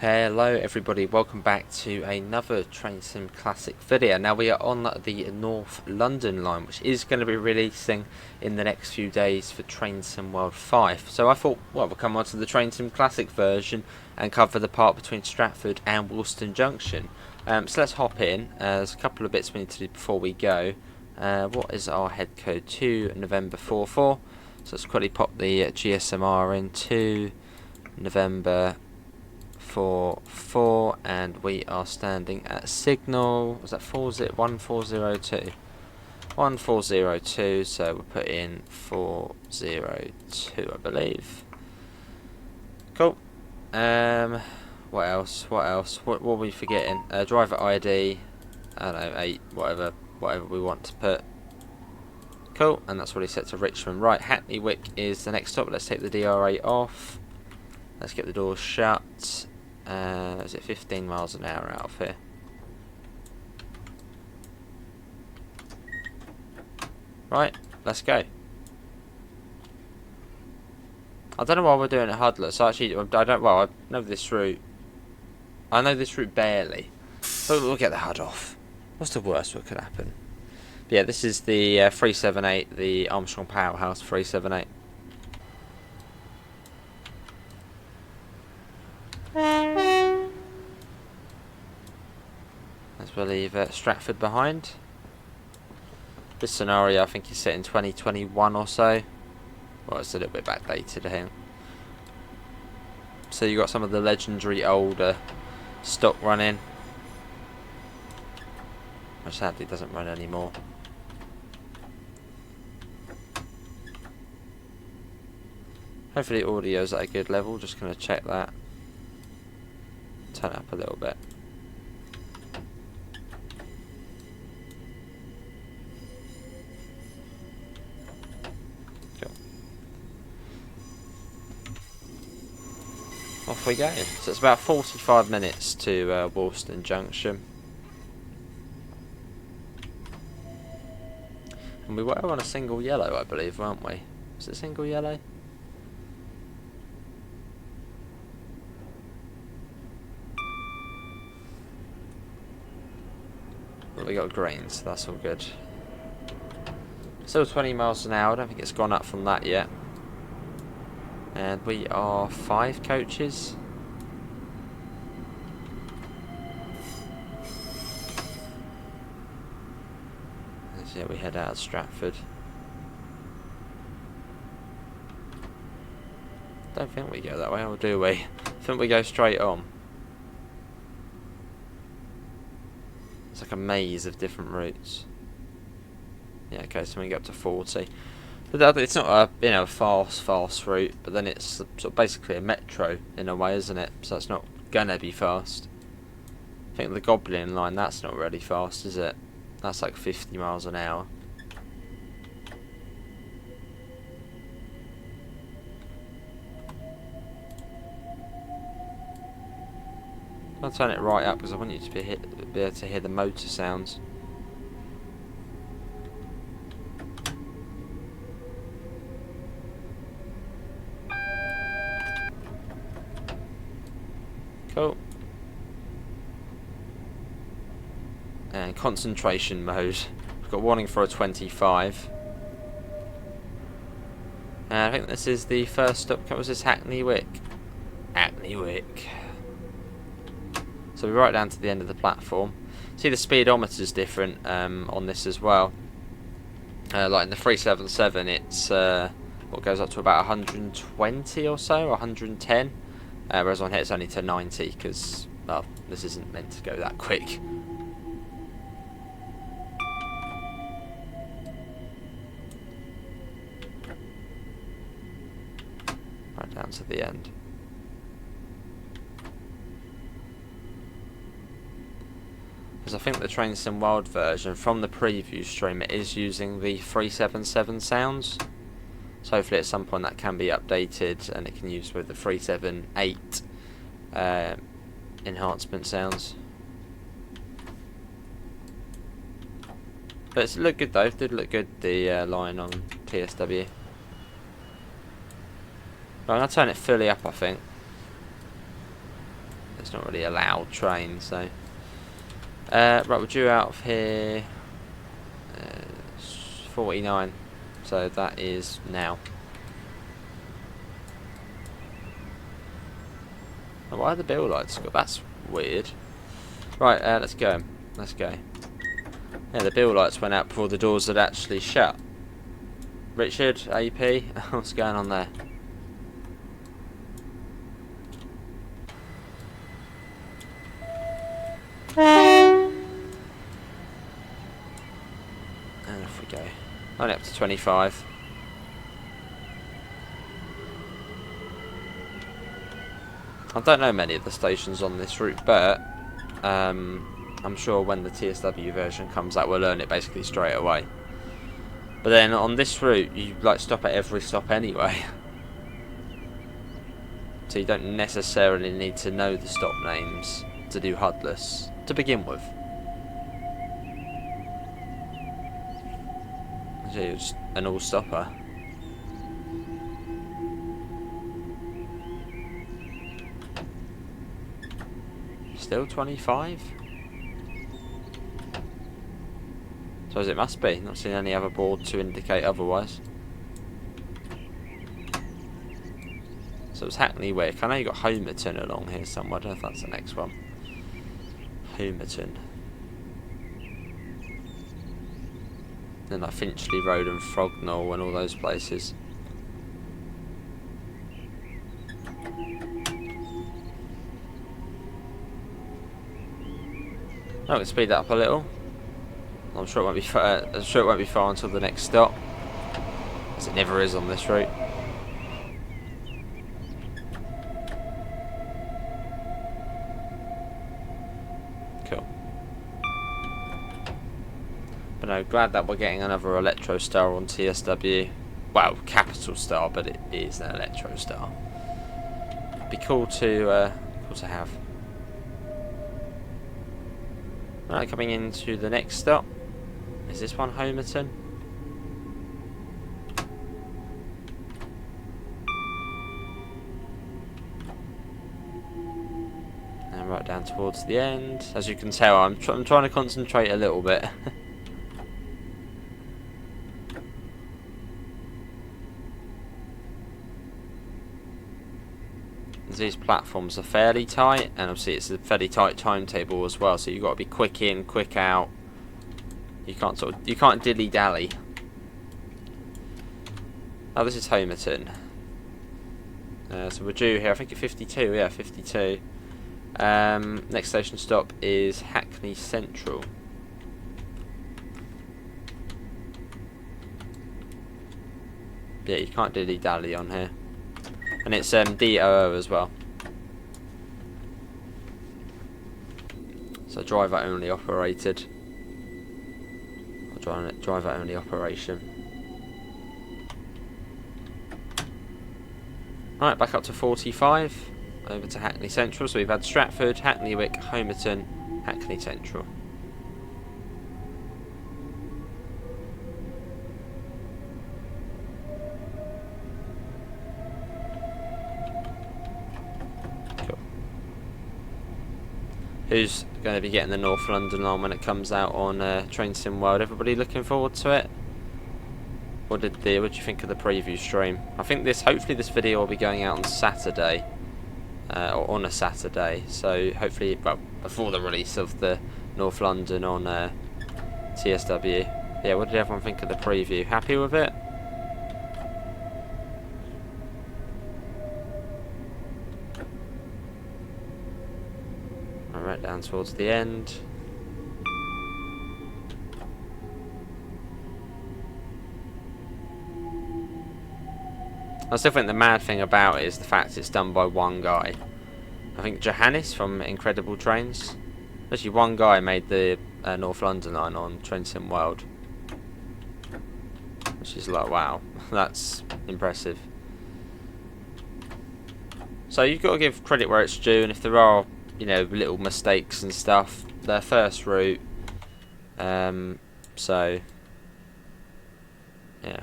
Hello everybody, welcome back to another Train Sim Classic video. Now we are on the North London line, which is going to be releasing in the next few days for Train Sim World 5. So I thought, well, we'll come on to the Train Sim Classic version and cover the part between Stratford and Willesden Junction. So let's hop in. There's a couple of bits we need to do before we go. What is our head code? 2 November 44. So let's quickly pop the GSMR in. 2 November 44, and we are standing at signal, was that 1402? 1402, so we'll put in 402, I believe. Cool. What else? What are we forgetting? Driver ID, I don't know, 8, whatever we want to put. Cool, and that's already set to Richmond. Right, Hackney Wick is the next stop. Let's take the DRA off. Let's get the doors shut. Is it 15 miles an hour out of here? Right, let's go. I don't know why we're doing a huddler. So actually, I know this route. I know this route barely. But we'll get the HUD off. What's the worst that could happen? But yeah, this is the 378, the Armstrong Powerhouse 378. As we'll leave Stratford behind. This scenario I think is set in 2021 or so. Well, it's a little bit backdated, I think. So you've got some of the legendary older stock running, which sadly doesn't run anymore. Hopefully audio's at a good level, just going to check that. Turn it up a little bit. Cool. Off we go. So it's about 45 minutes to Willesden Junction. And we were on a single yellow, I believe, weren't we? Was it single yellow? We got green, so that's all good. Still 20 miles an hour, I don't think it's gone up from that yet. And we are 5 coaches. So yeah, we head out of Stratford. Don't think we go that way, or do we? I think we go straight on. It's like a maze of different routes. Yeah, okay, so we get up to 40. But it's not a fast route, but then it's sort of basically a metro in a way, isn't it? So it's not gonna be fast. I think the Goblin line, that's not really fast, is it? That's like 50 miles an hour. I'll turn it right up because I want you to be able to hear the motor sounds. Cool. And concentration mode. We've got warning for a 25. And I think this is the first stop. What was this? Hackney Wick. Hackney Wick. So we're right down to the end of the platform. See, the speedometer's different on this as well. Like in the 377, it's what goes up to about 120 or so, 110. Whereas on here it's only to 90 because, well, this isn't meant to go that quick. Right down to the end. Because I think the Train Sim World version from the preview stream, it is using the 377 sounds. So hopefully at some point that can be updated and it can use with the 378 enhancement sounds. But it looked good though, it did look good, the line on TSW. Right, I'm going to turn it fully up, I think. it's not really a loud train. So right, we're due out of here 49, so that is now. Oh, why are the bill lights got? That's weird. Right, let's go. Let's go. Yeah, the bill lights went out before the doors had actually shut. Richard, AP, what's going on there? And off we go. Only up to 25. I don't know many of the stations on this route, but I'm sure when the TSW version comes out, we'll learn it basically straight away. But then on this route, you like stop at every stop anyway, so you don't necessarily need to know the stop names to do HUDless to begin with. So you're just an all-stopper. Still 25? So as it must be. Not seen any other board to indicate otherwise. So it's Hackney Wick. I know you got Homerton along here somewhere. I don't know if that's the next one. Homerton. Then like Finchley Road and Frognall and all those places. I'm going to speed that up a little. I'm sure it won't be far. I'm sure it won't be far until the next stop, as it never is on this route. Cool. But no, glad that we're getting another Electrostar on TSW. Well, Capitalstar, but it is an Electrostar. Be cool to have. Right, coming into the next stop. Is this one Homerton? And right down towards the end. As you can tell, I'm trying to concentrate a little bit. These platforms are fairly tight, and obviously it's a fairly tight timetable as well, so you've got to be quick in, quick out. You can't dilly dally. Oh, this is Homerton. So we're due here, I think at 52, yeah, 52. Next station stop is Hackney Central. Yeah, you can't dilly dally on here. And it's DOO as well. So driver only operated. Or driver only operation. Alright, back up to 45. Over to Hackney Central. So we've had Stratford, Hackney Wick, Homerton, Hackney Central. Who's going to be getting the North London line when it comes out on Train Sim World? Everybody looking forward to it? What do you think of the preview stream? I think hopefully this video will be going out on Saturday, or on a Saturday. So hopefully, well, before the release of the North London on TSW. Yeah, what did everyone think of the preview? Happy with it? Right down towards the end. I still think the mad thing about it is the fact it's done by one guy. I think Johannes from Incredible Trains. Actually, one guy made the North London line on Train Sim World. Which is like, wow, that's impressive. So you've got to give credit where it's due, and if there are, you know, little mistakes and stuff, their first route. So yeah,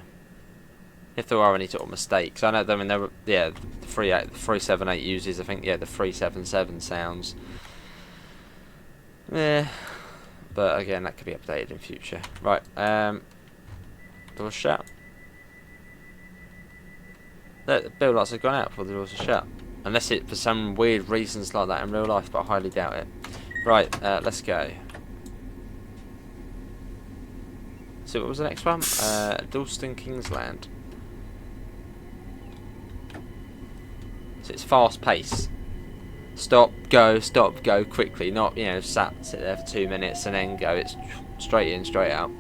if there are any sort of mistakes. I know, I mean, there were, yeah, the 378 uses, I think, yeah, the 377 sounds. Yeah, but again, that could be updated in future. Right, doors shut. The bill lights have gone out before the doors are shut. Unless it, for some weird reasons like that in real life, but I highly doubt it. Right, let's go. So what was the next one? Dalston Kingsland. So it's fast pace. Stop, go quickly. Not, you know, sit there for 2 minutes and then go. It's straight in, straight out.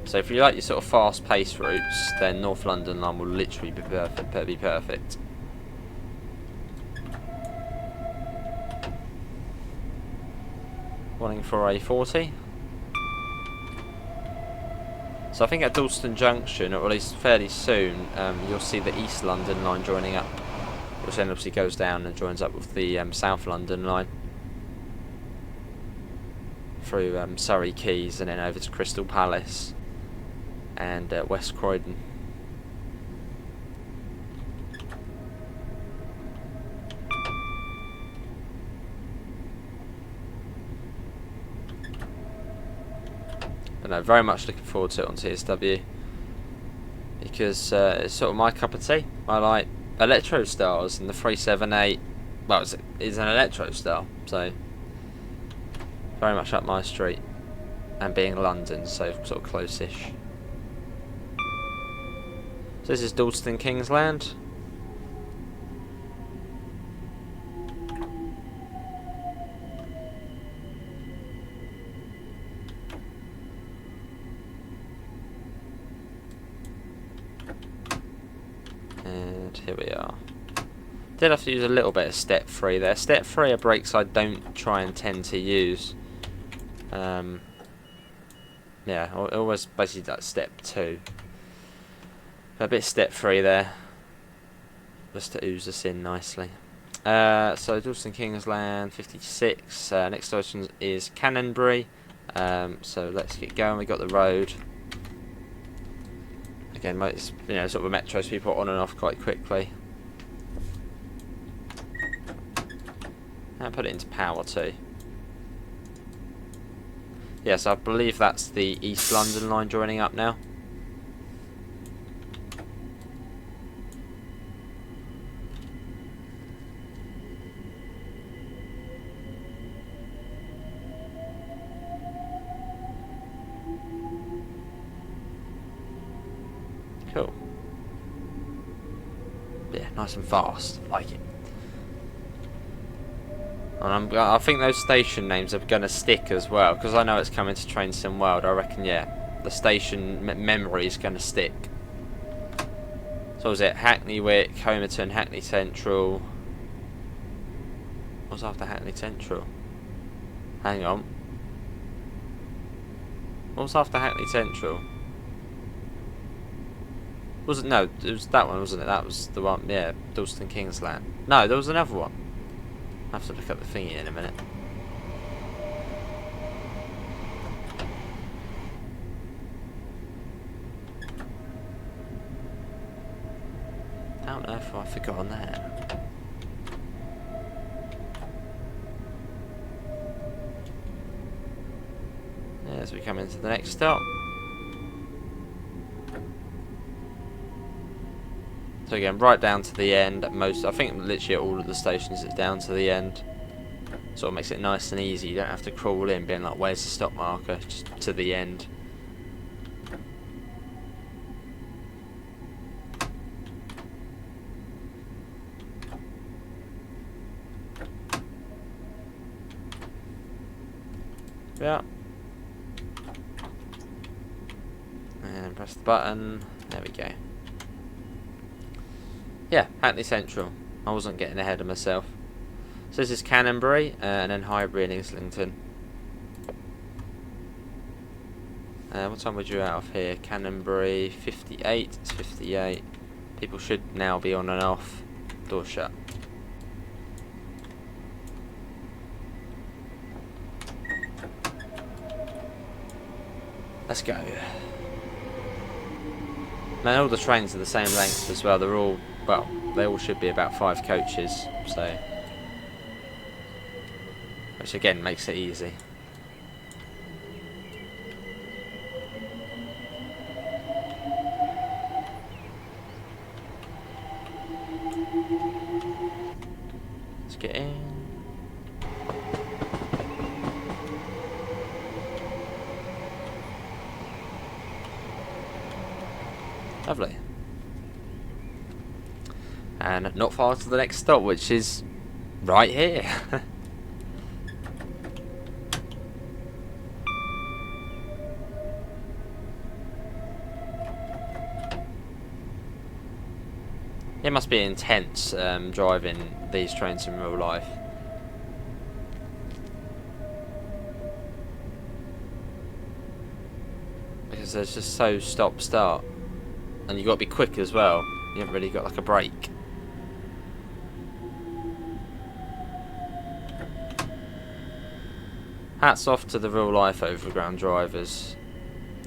So if you like your sort of fast paced routes, then North London line will literally be perfect. Warning for A40. So I think at Dalston Junction, or at least fairly soon, you'll see the East London line joining up, which then obviously goes down and joins up with the South London line through Surrey Quays and then over to Crystal Palace and West Croydon. I know, very much looking forward to it on TSW because it's sort of my cup of tea. I like electro stars, and the 378, well, it's an electro star, so very much up my street, and being London, so sort of close-ish. So this is Dalston Kingsland. And here we are. Did have to use a little bit of step 3 there. Step 3 are brakes I don't try and tend to use. Yeah, I always basically like step 2. A bit step 3 there, just to ooze us in nicely. So Dalston Kingsland 56. Next station is Canonbury. So let's get going. We got the road. Again, it's, you know, sort of a metro, so people are on and off quite quickly. And put it into power too. Yes, I believe that's the East London line joining up now. Cool. Yeah, nice and fast. Like it. And I think those station names are going to stick as well, because I know it's coming to Train Sim World. I reckon, yeah, the station memory is going to stick. So was it Hackney Wick, Homerton, Hackney Central? What was after Hackney Central? Hang on. What was after Hackney Central? Was it? No, it was that one, wasn't it? That was the one, yeah, Dalston Kingsland. No, there was another one. I have to look up the thingy in a minute. How on earth have I forgotten that? Yeah, as we come into the next stop. So again, right down to the end at most. I think literally at all of the stations it's down to the end. Sort of makes it nice and easy. You don't have to crawl in being like, where's the stop marker? Just to the end. Yeah. And press the button. There we go. Yeah, Hackney Central. I wasn't getting ahead of myself. So this is Canonbury and then Highbury and Islington. What time would you out of here? Canonbury 58. It's 58. People should now be on and off. Door shut. Let's go. Man, all the trains are the same length as well. They're all, well, they all should be about 5 coaches, so, which again makes it easy. Let's get in. Lovely. And not far to the next stop, which is right here. It must be intense driving these trains in real life. Because there's just so stop-start. And you've got to be quick as well. You haven't really got like a break. Hats off to the real life Overground drivers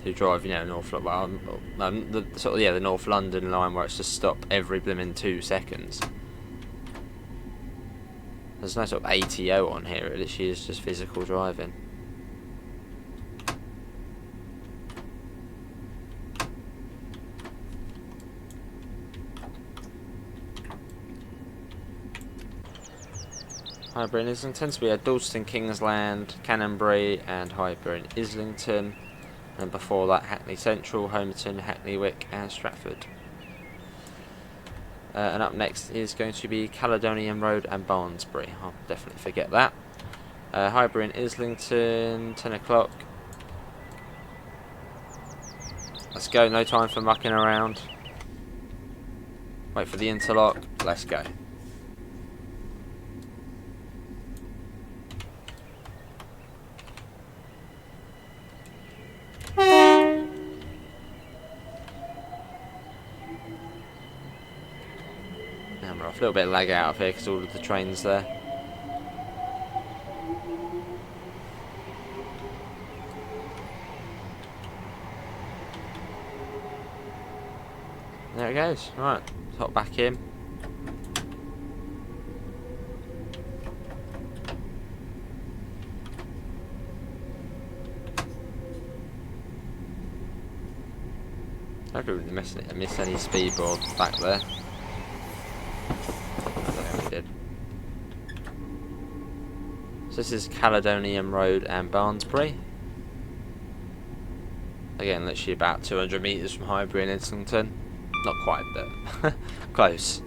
who drive, you know, North, well, the North London line where it's just stop every blimmin' 2 seconds. There's no sort of ATO on here. It literally is just physical driving. Highbury and Islington, so we had Dalston Kingsland, Canonbury and Highbury and Islington, and before that Hackney Central, Homerton, Hackney Wick and Stratford. And up next is going to be Caledonian Road and Brondesbury. I'll definitely forget that. Highbury and Islington, 10 o'clock. Let's go, no time for mucking around. Wait for the interlock, let's go. And we're off. A little bit of lag out of here because all of the trains there. There it goes. Right, hop back in. I didn't miss any speed boards back there. I don't think we did. So this is Caledonian Road and Brondesbury. Again, literally about 200 metres from Highbury and Islington. Not quite, but close.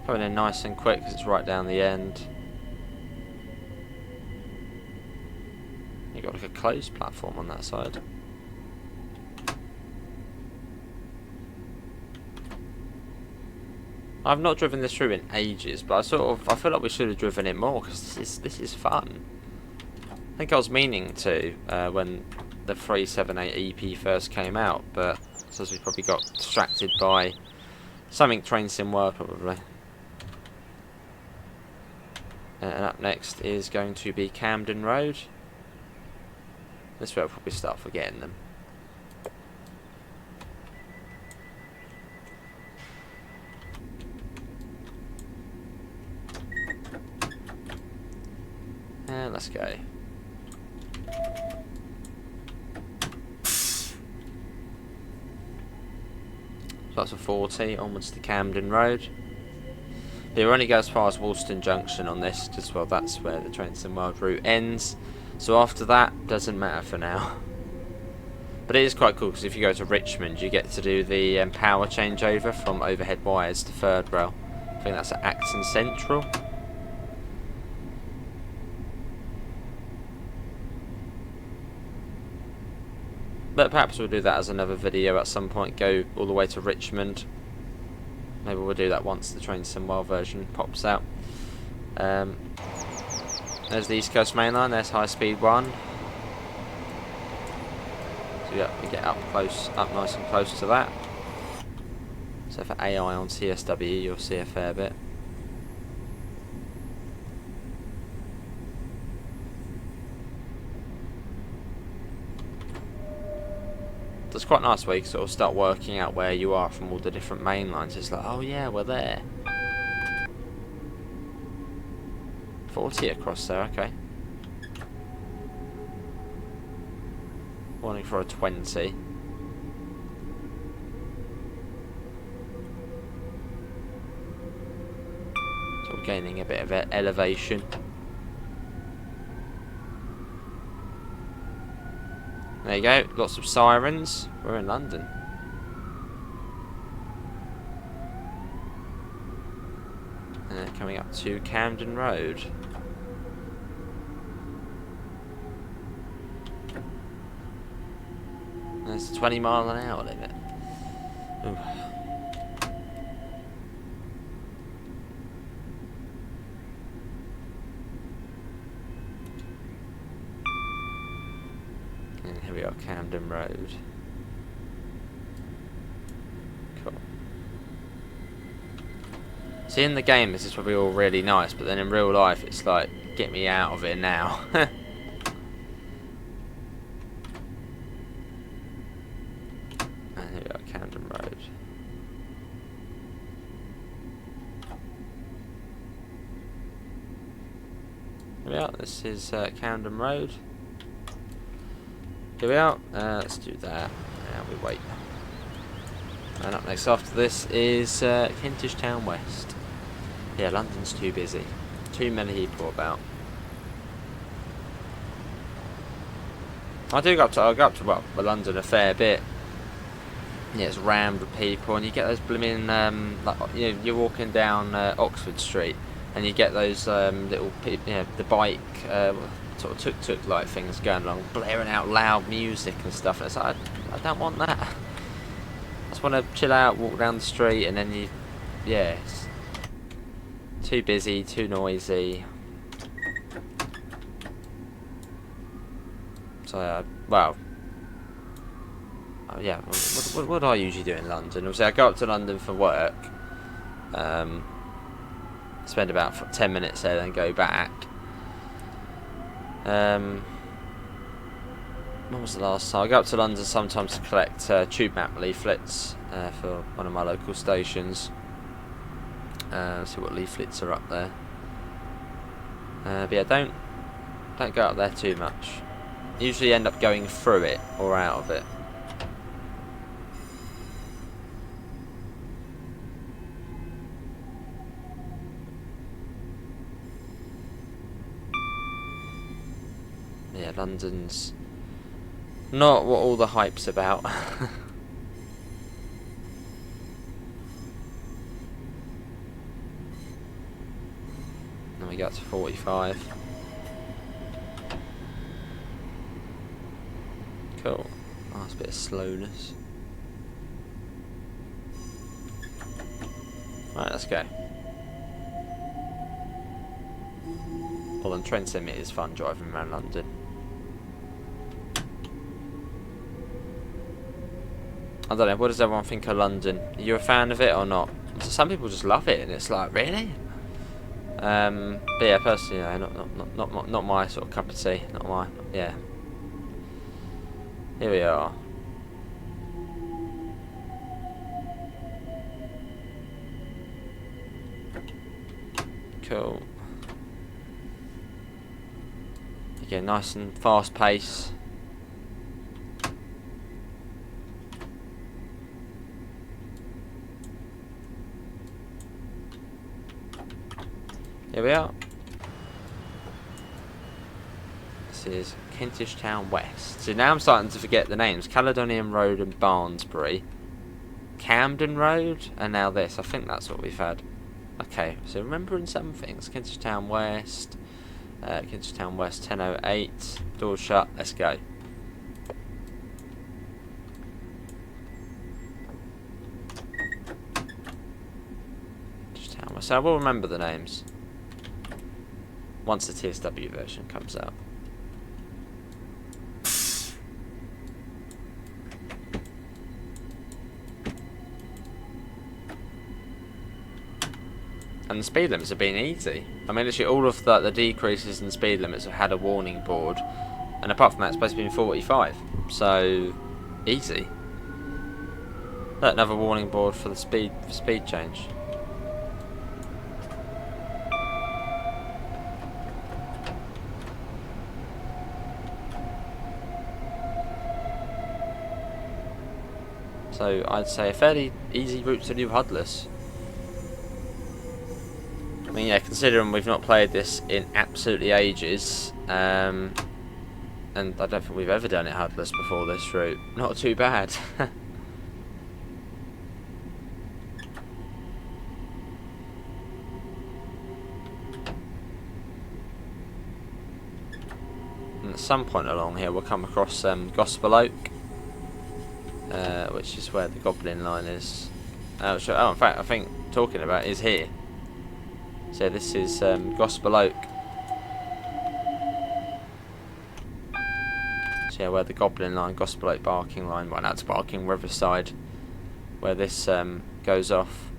Coming in nice and quick because it's right down the end. You've got like a closed platform on that side. I've not driven this through in ages, but I feel like we should have driven it more because this is fun. I think I was meaning to when the 378 EP first came out, but so we probably got distracted by something train sim world probably. And up next is going to be Camden Road. This way I'll probably start forgetting them. And let's go. So that's a 40 onwards to Camden Road. It only goes as far as Willesden Junction on this, because well, that's where the Trains and World route ends. So after that, doesn't matter for now. But it is quite cool because if you go to Richmond, you get to do the power changeover from overhead wires to third rail. I think that's at Acton Central. But perhaps we'll do that as another video at some point, go all the way to Richmond. Maybe we'll do that once the Train Sim World version pops out. There's the East Coast Main Line, there's High Speed 1. So yeah, we get up nice and close to that. So for AI on CSW, you'll see a fair bit. it's quite nice where you can sort of start working out where you are from all the different main lines. It's like, oh yeah, we're there. 40 across there, okay. Warning for a 20. So we're gaining a bit of elevation. There you go, lots of sirens. We're in London. Coming up to Camden Road. There's a 20-mile-an-hour limit. Ooh. And here we are, Camden Road. Cool. See, in the game this is probably all really nice, but then in real life it's like, get me out of here now. And here we are, Camden Road. Here we are, this is Camden Road. Here we are, let's do that, and we wait. And up next after this is Kentish Town West. Yeah, London's too busy. Too many people about. I go up to well, London a fair bit. Yeah, it's rammed with people, and you get those blooming like, you know, you're walking down Oxford Street, and you get those little people, you know, the bike sort of tuk-tuk like things going along, blaring out loud music and stuff. And it's like, I don't want that. I just want to chill out, walk down the street, and then you, yeah, it's too busy, too noisy. So, well, yeah, what do I usually do in London? Obviously, I go up to London for work, spend about 10 minutes there, then go back. When was the last time? I go up to London sometimes to collect tube map leaflets for one of my local stations. See what leaflets are up there. But yeah, don't go up there too much. Usually end up going through it or out of it. Yeah, London's not what all the hype's about. Then we got to 45. Cool. Nice bit of slowness. Right, let's go. Well, then train sim, it is fun driving around London. I don't know, what does everyone think of London? Are you a fan of it or not? Some people just love it, and it's like, really? But yeah, personally, not my sort of cup of tea. Yeah. Here we are. Cool. Again, nice and fast pace. Here we are. This is Kentish Town West. So now I'm starting to forget the names. Caledonian Road and Brondesbury. Camden Road, and now this. I think that's what we've had. Okay, so remembering some things. Kentish Town West. Kentish Town West 10:08. Doors shut. Let's go. Kentish Town West. So I will remember the names once the TSW version comes out. And the speed limits have been easy. I mean, literally all of the decreases in speed limits have had a warning board, and apart from that, it's supposed to be 45. So easy. Look, another warning board for the speed change. So I'd say a fairly easy route to New Hudless. I mean, yeah, considering we've not played this in absolutely ages, and I don't think we've ever done it Hudless before this route. Not too bad. And at some point along here we'll come across Gospel Oak, which is where the Goblin line is. Oh, in fact, I think talking about is here. So this is Gospel Oak. So yeah, where the Goblin line, Gospel Oak Barking line, well, that's Barking Riverside, where this goes off.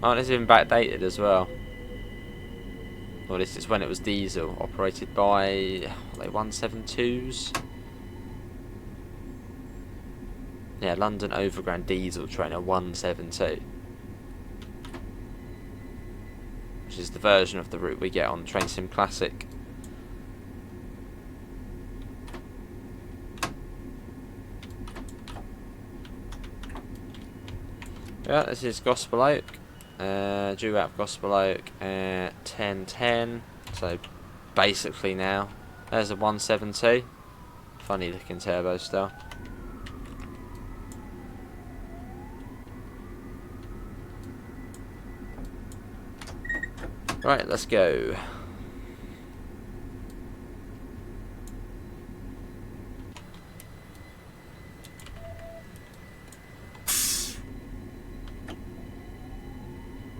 Oh, this is even backdated as well. Well, this is when it was diesel, operated by like 172s. Yeah, London Overground diesel trainer 172. Which is the version of the route we get on Train Sim Classic. Yeah, this is Gospel Oak. Due out of Gospel Oak at 10:10. So basically now, there's a 172. Funny looking turbo style. Right, let's go.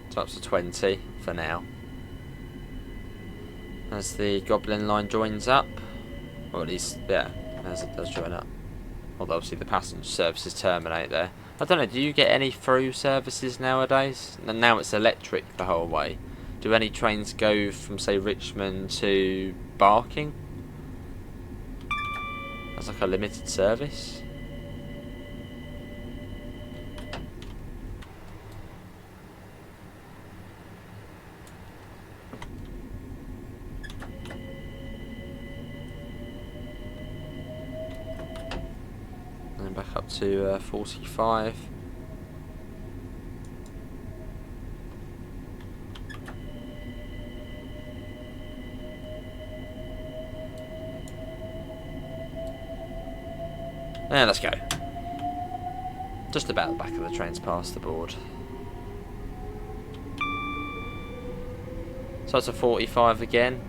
So up to 20 for now. As the Goblin line joins up, or at least, yeah, as it does join up. Although obviously the passenger services terminate there. I don't know, do you get any through services nowadays? And now it's electric the whole way. Do any trains go from, say, Richmond to Barking? That's like a limited service. And then back up to 45. And let's go. Just about the back of the train's past the board. So it's a 45 again.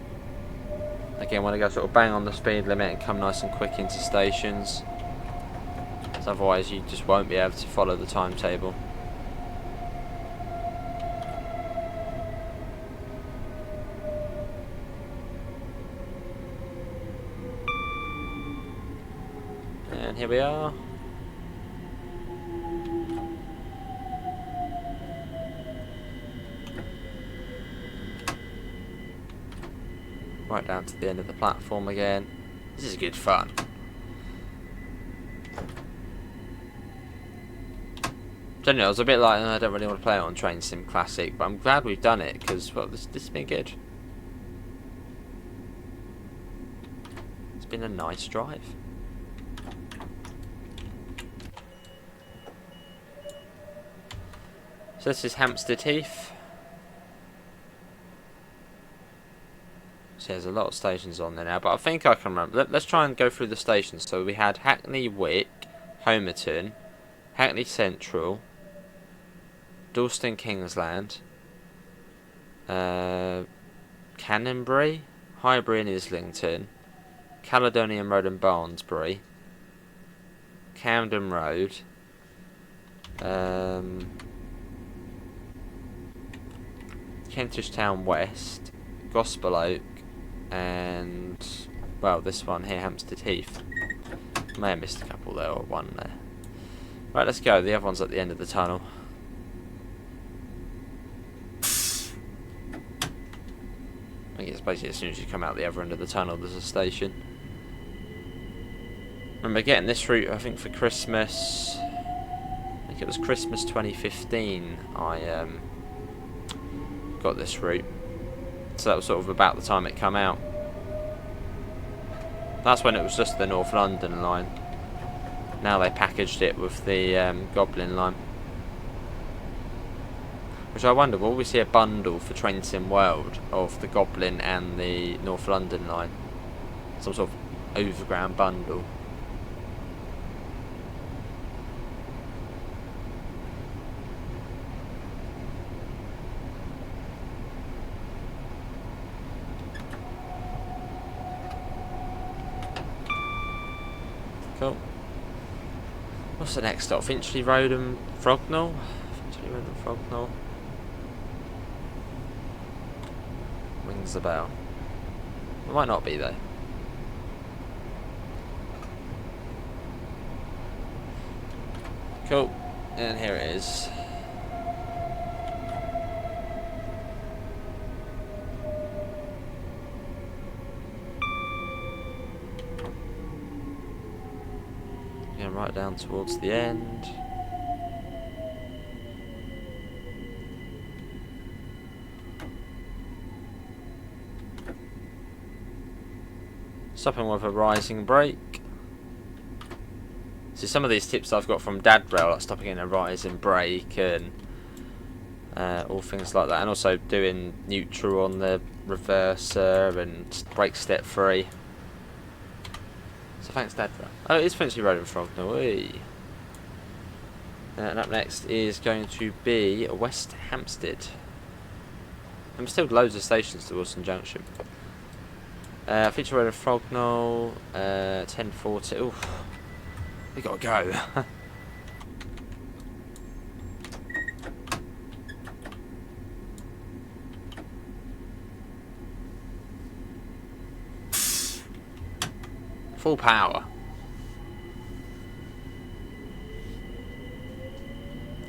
Again, want to go sort of bang on the speed limit and come nice and quick into stations. So otherwise you just won't be able to follow the timetable. And here we are. Right down to the end of the platform again. This is good fun. Don't know, I was a bit like, I don't really want to play it on Train Sim Classic, but I'm glad we've done it because, well, this has been good. It's been a nice drive. So this is Hampstead Heath. So there's a lot of stations on there now, but I think I can remember. Let's try and go through the stations. So we had Hackney, Wick, Homerton, Hackney Central, Dalston Kingsland, Canonbury, Highbury and Islington, Caledonian Road and Barnesbury, Camden Road, Kentish Town West, Gospel Oak, and, well, this one here, Hampstead Heath. May have missed a couple there, or one there. Right, let's go. The other one's at the end of the tunnel. I think it's basically as soon as you come out the other end of the tunnel, there's a station. remember getting this route, I think, for Christmas. I think it was Christmas 2015. I got this route, so that was sort of about the time it come out. That's when it was just the North London line. Now they packaged it with the Goblin line. Which I wonder, will we see a bundle for Train Sim World of the Goblin and the North London line? Some sort of Overground bundle. Cool. What's the next stop? Finchley Road and Frognall? Finchley Road and Frognall. Rings the bell. It might not be though. Cool. And here it is. Going right down towards the end. Stopping with a rising brake. See, some of these tips I've got from Dad Rail, like stopping in a rising brake and all things like that, and also doing neutral on the reverser and brake step free. So thanks, Dad Rail. Oh, it is Finchley Road and Frognall. And up next is going to be West Hampstead. And still loads of stations to Willesden Junction. Finchley Road and Frognall, 10:40. Oof, we gotta go. Full power.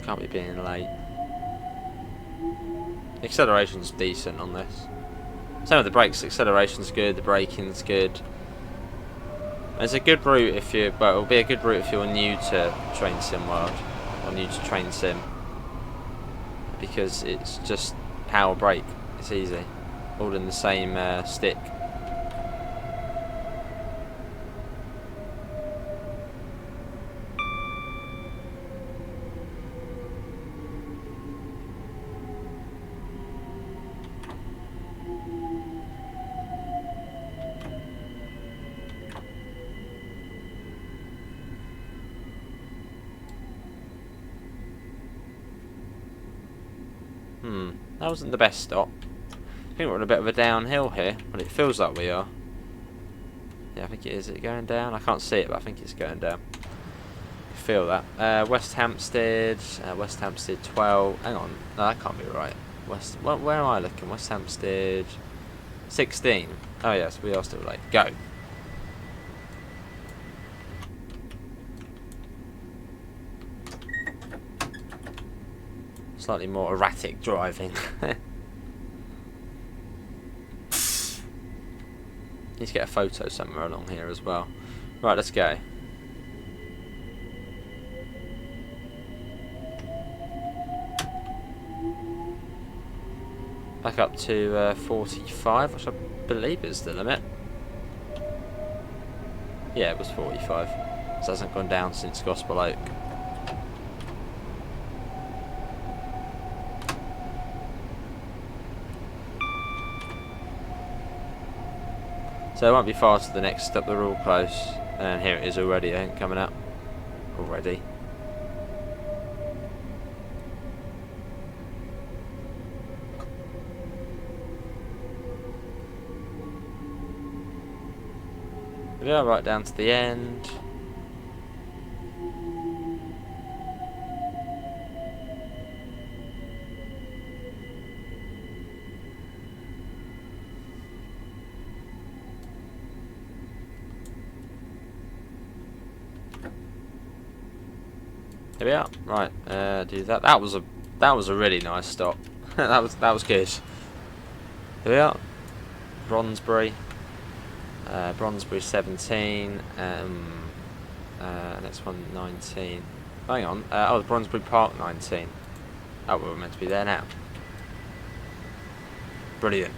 Can't be being late. The acceleration's decent on this. Same with the brakes, acceleration's good, the braking's good. It's a good route if you, well, it'll be a good route if you're new to Train Sim World, or new to Train Sim, because it's just power brake, it's easy, all in the same stick. That wasn't the best stop. I think we're on a bit of a downhill here, but it feels like we are. Yeah, I think it is. Is it going down? I can't see it, but I think it's going down. I feel that. West Hampstead, West Hampstead 12. Hang on, no, that can't be right. Where am I looking? West Hampstead 16. Oh yes, we are still late. Go. Slightly more erratic driving. Need to get a photo somewhere along here as well. Right, let's go. Back up to 45, which I believe is the limit. Yeah, it was 45. So it hasn't gone down since Gospel Oak. So it won't be far to the next stop, they're all close. And here it is already, I think, coming up. Already. We are right down to the end. Here we are. Right, do that. That was a really nice stop. that was good. Here we are. Brondesbury. Brondesbury 17. Next one 19. Hang on. Oh, the Brondesbury Park 19. Oh, we're meant to be there now. Brilliant.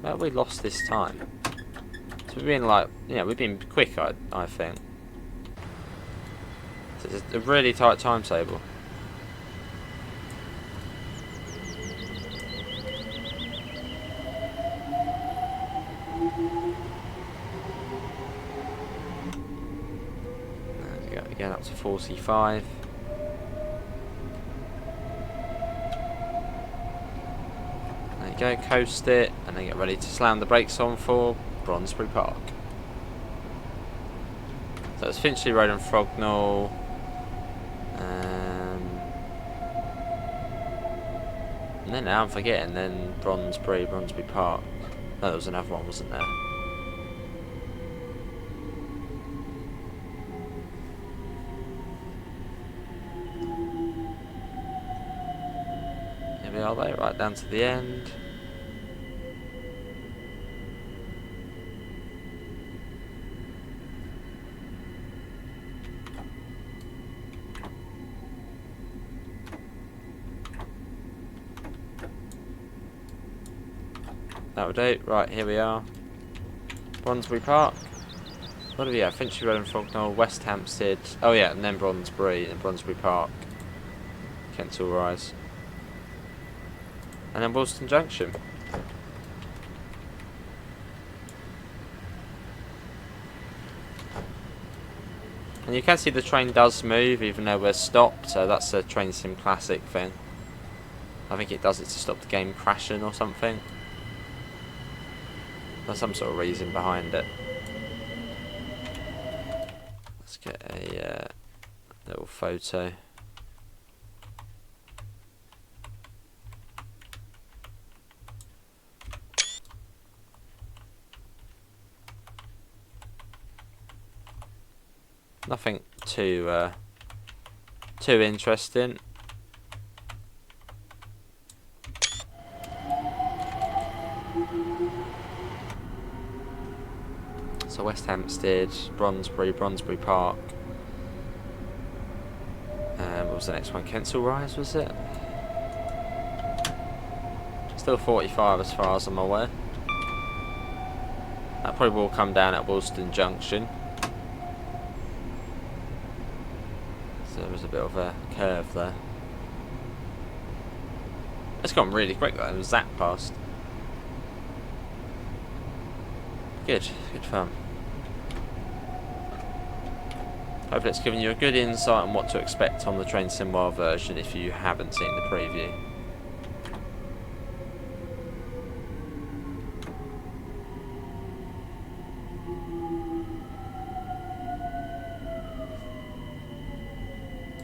Well, we lost this time. So we've been like, we've been quick, I think. So it's a really tight timetable. Again up to 45. There you go, coast it, and then get ready to slam the brakes on for Brondesbury Park. So it's Finchley Road and Frognall. And then now I'm forgetting, then Brondesbury Park. No, there was another one, wasn't there? Here we are, though, right down to the end. That'll do. Right, here we are. Brondesbury Park. What do we have? Finchley Road and Frognall, West Hampstead. Oh yeah, and then Brondesbury and Brondesbury Park. Kentish Rise. And then Willesden Junction. And you can see the train does move even though we're stopped, so that's a Train Sim Classic thing. I think it does it to stop the game crashing or something. There's some sort of reason behind it. Let's get a little photo. Nothing too interesting. So West Hampstead, Brondesbury Park. What was the next one? Kentish Rise, was it? Still 45 as far as I'm aware. That probably will come down at Willesden Junction. So there was a bit of a curve there. It's gone really quick though, it was zapped past. Good fun. Hopefully it's given you a good insight on what to expect on the Train Sim World version if you haven't seen the preview.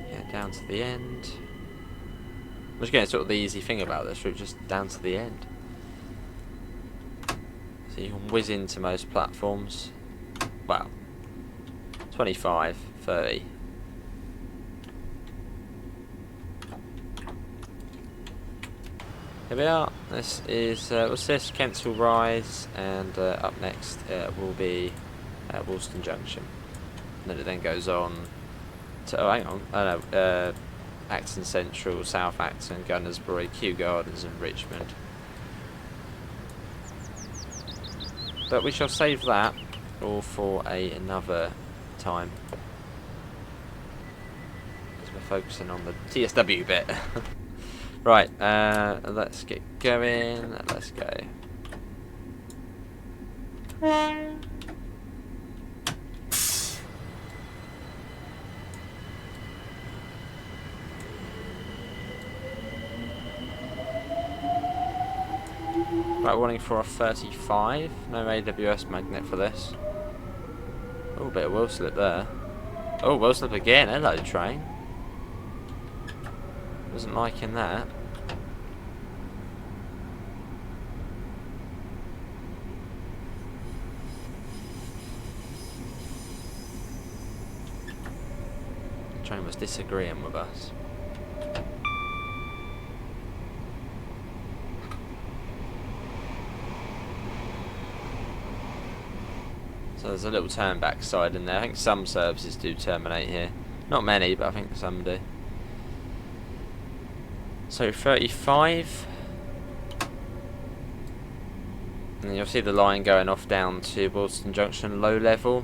Yeah, down to the end. Which again is sort of the easy thing about this route, just down to the end. So you can whiz into most platforms. Well, 25, 30. Here we are. This is what's this? Kentish Rise, and up next will be Willesden Junction. And then it goes on to hang on. Oh no, Acton Central, South Acton, Gunnersbury, Kew Gardens, and Richmond. But we shall save that all for another time. Because we're focusing on the TSW bit. Right, let's get going. Let's go. Right, warning for a 35. No AWS magnet for this. Oh, bit of wheel slip there. Oh, wheel slip again. Hello, train. Wasn't liking that. The train was disagreeing with us. So there's a little turn back side in there. I think some services do terminate here. Not many, but I think some do. So 35. And you'll see the line going off down to Willesden Junction low level,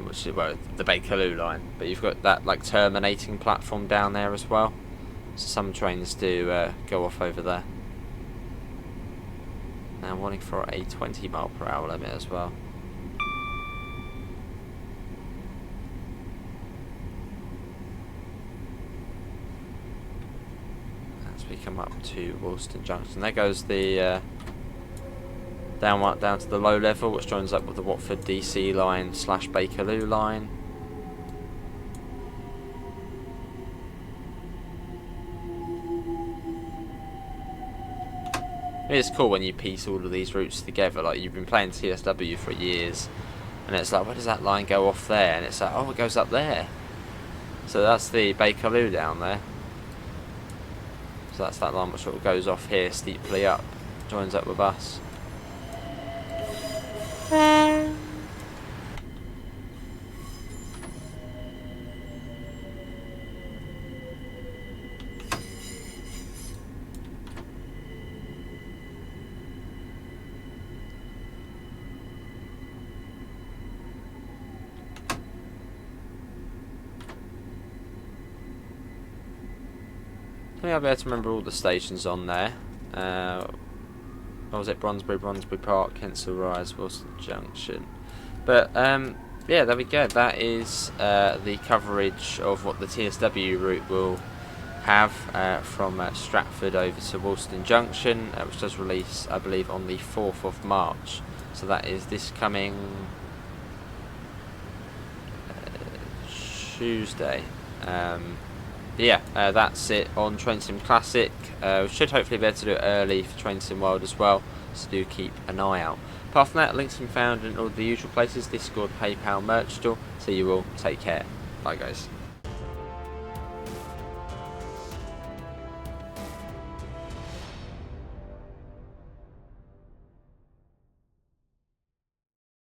which is, well, the Bakerloo line. But you've got that like terminating platform down there as well. So some trains do go off over there. Now warning for a 20 mile per hour limit as well. As we come up to Willesden Junction, there goes the down to the low level, which joins up with the Watford DC line / Bakerloo line. It's cool when you piece all of these routes together. Like, you've been playing TSW for years, and it's like, where does that line go off there? And it's like, oh, it goes up there. So that's the Bakerloo down there. So that's that line which sort of goes off here steeply up, joins up with us. I think I'll be able to remember all the stations on there. What was it? Brondesbury Park, Kentish, Willesden Junction. But yeah, there we go. That is the coverage of what the TSW route will have from Stratford over to Willesden Junction, which does release, I believe, on the 4th of March. So that is this coming Tuesday. Yeah, that's it on Train Sim Classic. We should hopefully be able to do it early for Train Sim World as well, so do keep an eye out. Apart from that, links can be found in all the usual places: Discord, PayPal, merch store. So you all take care. Bye guys.